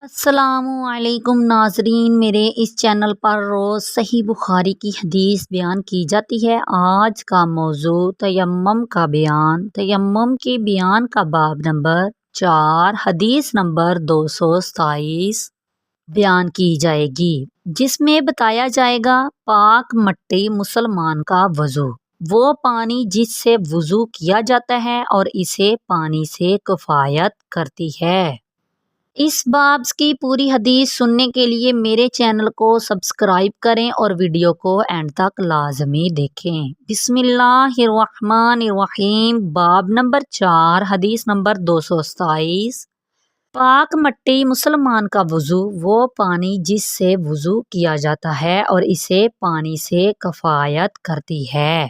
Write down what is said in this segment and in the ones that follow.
السلام علیکم ناظرین، میرے اس چینل پر روز صحیح بخاری کی حدیث بیان کی جاتی ہے۔ آج کا موضوع تیمم کا بیان، تیمم کے بیان کا باب نمبر 4 حدیث نمبر 227 بیان کی جائے گی، جس میں بتایا جائے گا پاک مٹی مسلمان کا وضو، وہ پانی جس سے وضو کیا جاتا ہے اور اسے پانی سے کفایت کرتی ہے۔ اس باب کی پوری حدیث سننے کے لیے میرے چینل کو سبسکرائب کریں اور ویڈیو کو اینڈ تک لازمی دیکھیں۔ بسم اللہ الرحمن الرحیم۔ باب نمبر 4 حدیث نمبر 227۔ پاک مٹی مسلمان کا وضو، وہ پانی جس سے وضو کیا جاتا ہے اور اسے پانی سے کفایت کرتی ہے۔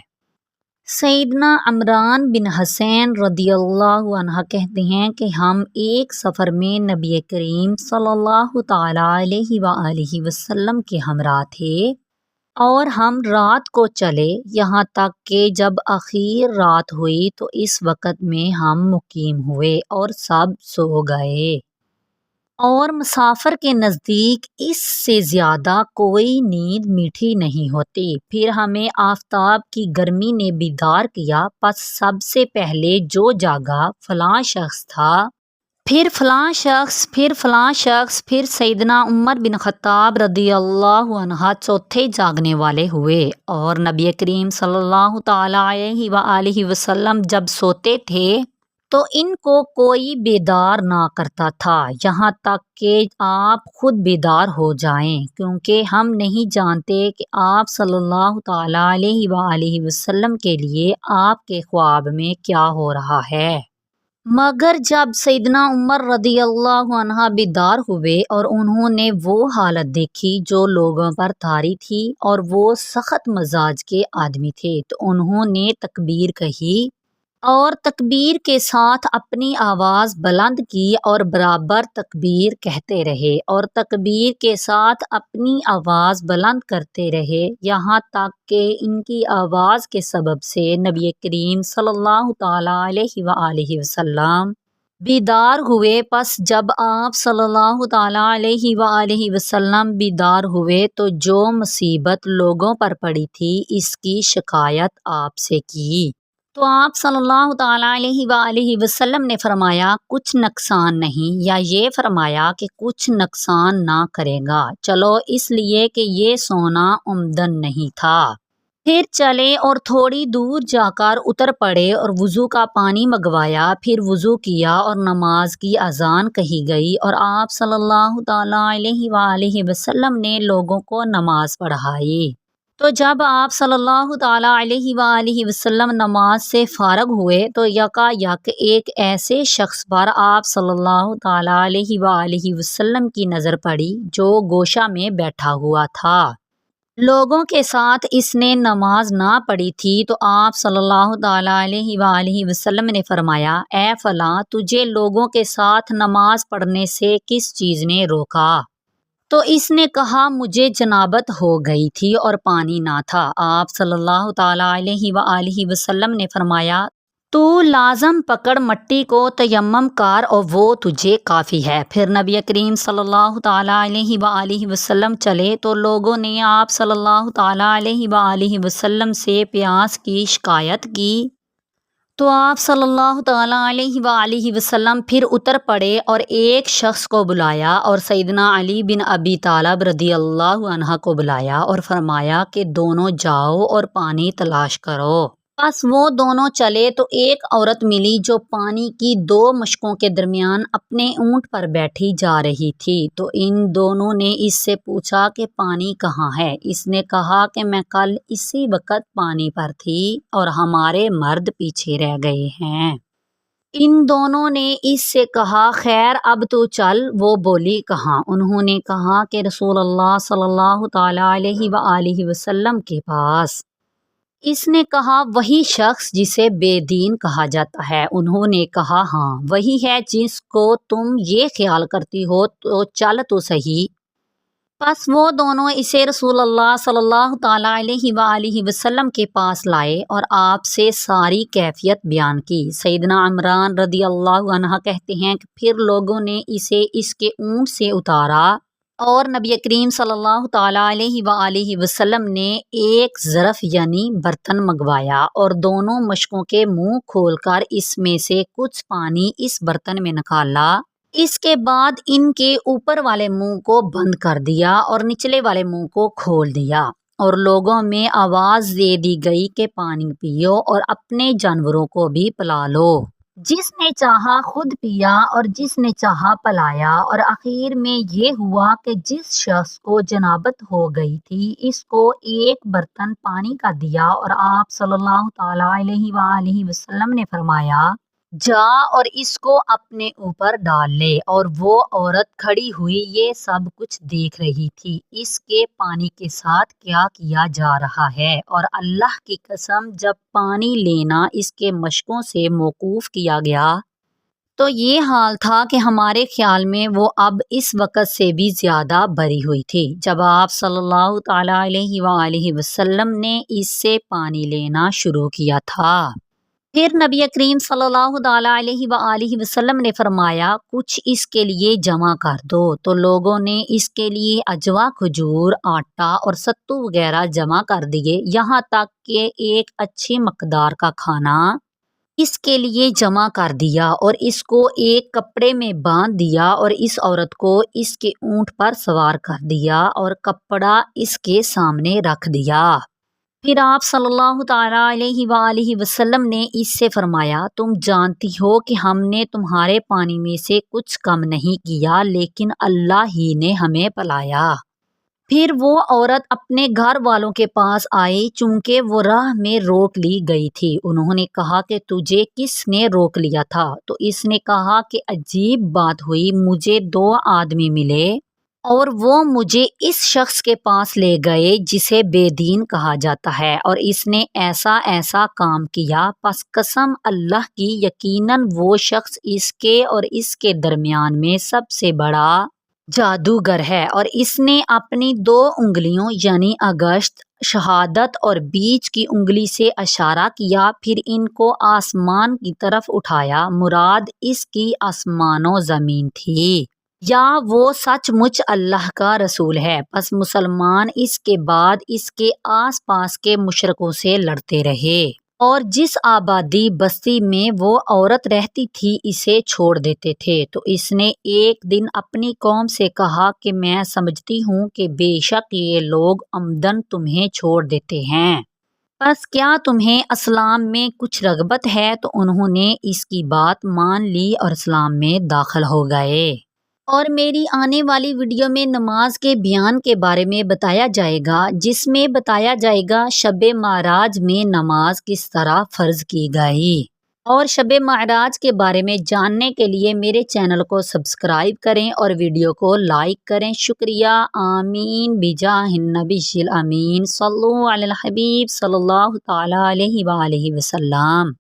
سیدنا عمران بن حسین رضی اللہ عنہ کہتے ہیں کہ ہم ایک سفر میں نبی کریم صلی اللہ تعالی علیہ وآلہ وسلم کے ہمراہ تھے اور ہم رات کو چلے، یہاں تک کہ جب آخر رات ہوئی تو اس وقت میں ہم مقیم ہوئے اور سب سو گئے، اور مسافر کے نزدیک اس سے زیادہ کوئی نیند میٹھی نہیں ہوتی۔ پھر ہمیں آفتاب کی گرمی نے بیدار کیا، پس سب سے پہلے جو جاگا فلاں شخص تھا، پھر فلاں شخص، پھر فلاں شخص، پھر سیدنا عمر بن خطاب رضی اللہ عنہ چوتھے جاگنے والے ہوئے، اور نبی کریم صلی اللہ تعالی علیہ وآلہ وسلم جب سوتے تھے تو ان کو کوئی بیدار نہ کرتا تھا، یہاں تک کہ آپ خود بیدار ہو جائیں، کیونکہ ہم نہیں جانتے کہ آپ صلی اللہ تعالی علیہ وآلہ وسلم کے لیے آپ کے خواب میں کیا ہو رہا ہے۔ مگر جب سیدنا عمر رضی اللہ عنہ بیدار ہوئے اور انہوں نے وہ حالت دیکھی جو لوگوں پر طاری تھی اور وہ سخت مزاج کے آدمی تھے، تو انہوں نے تکبیر کہی اور تکبیر کے ساتھ اپنی آواز بلند کی اور برابر تکبیر کہتے رہے اور تکبیر کے ساتھ اپنی آواز بلند کرتے رہے، یہاں تک کہ ان کی آواز کے سبب سے نبی کریم صلی اللہ تعالی علیہ وآلہ وسلم بیدار ہوئے۔ پس جب آپ صلی اللہ تعالی علیہ وآلہ وسلم بیدار ہوئے تو جو مصیبت لوگوں پر پڑی تھی اس کی شکایت آپ سے کی، تو آپ صلی اللہ تعالی علیہ وآلہ وسلم نے فرمایا کچھ نقصان نہیں، یا یہ فرمایا کہ کچھ نقصان نہ کرے گا، چلو، اس لیے کہ یہ سونا عمدن نہیں تھا۔ پھر چلے اور تھوڑی دور جا کر اتر پڑے اور وضو کا پانی منگوایا، پھر وضو کیا اور نماز کی اذان کہی گئی اور آپ صلی اللہ تعالی علیہ وآلہ وسلم نے لوگوں کو نماز پڑھائی۔ تو جب آپ صلی اللہ تعالی علیہ وآلہ وسلم نماز سے فارغ ہوئے تو یکا یک ایک ایسے شخص پر آپ صلی اللہ تعالی علیہ وآلہ وسلم کی نظر پڑی جو گوشہ میں بیٹھا ہوا تھا۔ لوگوں کے ساتھ اس نے نماز نہ پڑھی تھی، تو آپ صلی اللہ تعالی علیہ وآلہ وسلم نے فرمایا، اے فلاں، تجھے لوگوں کے ساتھ نماز پڑھنے سے کس چیز نے روکا؟ تو اس نے کہا، مجھے جنابت ہو گئی تھی اور پانی نہ تھا۔ آپ صلی اللہ تعالی علیہ وآلہ وسلم نے فرمایا، تو لازم پکڑ مٹی کو تیمم کر اور وہ تجھے کافی ہے۔ پھر نبی کریم صلی اللہ تعالی علیہ وآلہ وسلم چلے تو لوگوں نے آپ صلی اللہ تعالی علیہ وآلہ وسلم سے پیاس کی شکایت کی، تو آپ صلی اللہ تعالی علیہ وآلہ وسلم پھر اتر پڑے اور ایک شخص کو بلایا اور سیدنا علی بن ابی طالب رضی اللہ عنہ کو بلایا اور فرمایا کہ دونوں جاؤ اور پانی تلاش کرو۔ بس وہ دونوں چلے تو ایک عورت ملی جو پانی کی دو مشکوں کے درمیان اپنے اونٹ پر بیٹھی جا رہی تھی، تو ان دونوں نے اس سے پوچھا کہ پانی کہاں ہے؟ اس نے کہا کہ میں کل اسی وقت پانی پر تھی اور ہمارے مرد پیچھے رہ گئے ہیں۔ ان دونوں نے اس سے کہا، خیر اب تو چل۔ وہ بولی، کہاں؟ انہوں نے کہا کہ رسول اللہ صلی اللہ تعالی علیہ وآلہ وسلم کے پاس۔ اس نے کہا، وہی شخص جسے بے دین کہا جاتا ہے؟ انہوں نے کہا، ہاں وہی ہے جس کو تم یہ خیال کرتی ہو، تو چل تو صحیح۔ پس وہ دونوں اسے رسول اللہ صلی اللہ تعالیٰ علیہ وآلہ وسلم کے پاس لائے اور آپ سے ساری کیفیت بیان کی۔ سیدنا عمران رضی اللہ عنہ کہتے ہیں کہ پھر لوگوں نے اسے اس کے اونٹ سے اتارا اور نبی کریم صلی اللہ تعالیٰ علیہ وآلہ وسلم نے ایک ظرف یعنی برتن منگوایا اور دونوں مشکوں کے منہ کھول کر اس میں سے کچھ پانی اس برتن میں نکالا۔ اس کے بعد ان کے اوپر والے منہ کو بند کر دیا اور نچلے والے منہ کو کھول دیا، اور لوگوں میں آواز دے دی گئی کہ پانی پیو اور اپنے جانوروں کو بھی پلا لو۔ جس نے چاہا خود پیا اور جس نے چاہا پلایا، اور آخر میں یہ ہوا کہ جس شخص کو جنابت ہو گئی تھی اس کو ایک برتن پانی کا دیا، اور آپ صلی اللہ تعالیٰ علیہ وآلہ وسلم نے فرمایا جا اور اس کو اپنے اوپر ڈال لے، اور وہ عورت کھڑی ہوئی یہ سب کچھ دیکھ رہی تھی اس کے پانی کے ساتھ کیا کیا جا رہا ہے، اور اللہ کی قسم جب پانی لینا اس کے مشکوں سے موقوف کیا گیا تو یہ حال تھا کہ ہمارے خیال میں وہ اب اس وقت سے بھی زیادہ بری ہوئی تھی جب آپ صلی اللہ تعالیٰ علیہ وآلہ وسلم نے اس سے پانی لینا شروع کیا تھا۔ پھر نبی کریم صلی اللہ تعالیٰ علیہ وآلہ وسلم نے فرمایا کچھ اس کے لیے جمع کر دو، تو لوگوں نے اس کے لیے اجوا، کھجور، آٹا اور ستو وغیرہ جمع کر دیے، یہاں تک کہ ایک اچھی مقدار کا کھانا اس کے لیے جمع کر دیا اور اس کو ایک کپڑے میں باندھ دیا، اور اس عورت کو اس کے اونٹ پر سوار کر دیا اور کپڑا اس کے سامنے رکھ دیا۔ پھر آپ صلی اللہ تعالیٰ علیہ وآلہ وسلم نے اس سے فرمایا تم جانتی ہو کہ ہم نے تمہارے پانی میں سے کچھ کم نہیں کیا، لیکن اللہ ہی نے ہمیں پلایا۔ پھر وہ عورت اپنے گھر والوں کے پاس آئی، چونکہ وہ راہ میں روک لی گئی تھی۔ انہوں نے کہا کہ تجھے کس نے روک لیا تھا؟ تو اس نے کہا کہ عجیب بات ہوئی، مجھے 2 آدمی ملے اور وہ مجھے اس شخص کے پاس لے گئے جسے بے دین کہا جاتا ہے، اور اس نے ایسا ایسا کام کیا، پس قسم اللہ کی یقیناً وہ شخص اس کے اور اس کے درمیان میں سب سے بڑا جادوگر ہے، اور اس نے اپنی 2 انگلیوں یعنی انگشت، شہادت اور بیچ کی انگلی سے اشارہ کیا، پھر ان کو آسمان کی طرف اٹھایا، مراد اس کی آسمان و زمین تھی، یا وہ سچ مچ اللہ کا رسول ہے۔ پس مسلمان اس کے بعد اس کے آس پاس کے مشرکوں سے لڑتے رہے، اور جس آبادی بستی میں وہ عورت رہتی تھی اسے چھوڑ دیتے تھے۔ تو اس نے ایک دن اپنی قوم سے کہا کہ میں سمجھتی ہوں کہ بے شک یہ لوگ عمدن تمہیں چھوڑ دیتے ہیں، پس کیا تمہیں اسلام میں کچھ رغبت ہے؟ تو انہوں نے اس کی بات مان لی اور اسلام میں داخل ہو گئے۔ اور میری آنے والی ویڈیو میں نماز کے بیان کے بارے میں بتایا جائے گا، جس میں بتایا جائے گا شب معراج میں نماز کس طرح فرض کی گئی، اور شب معراج کے بارے میں جاننے کے لیے میرے چینل کو سبسکرائب کریں اور ویڈیو کو لائک کریں۔ شکریہ۔ آمین بجاہ النبی الامین، صلو علی الحبیب صلی اللہ تعالیٰ علیہ وآلہ وسلم۔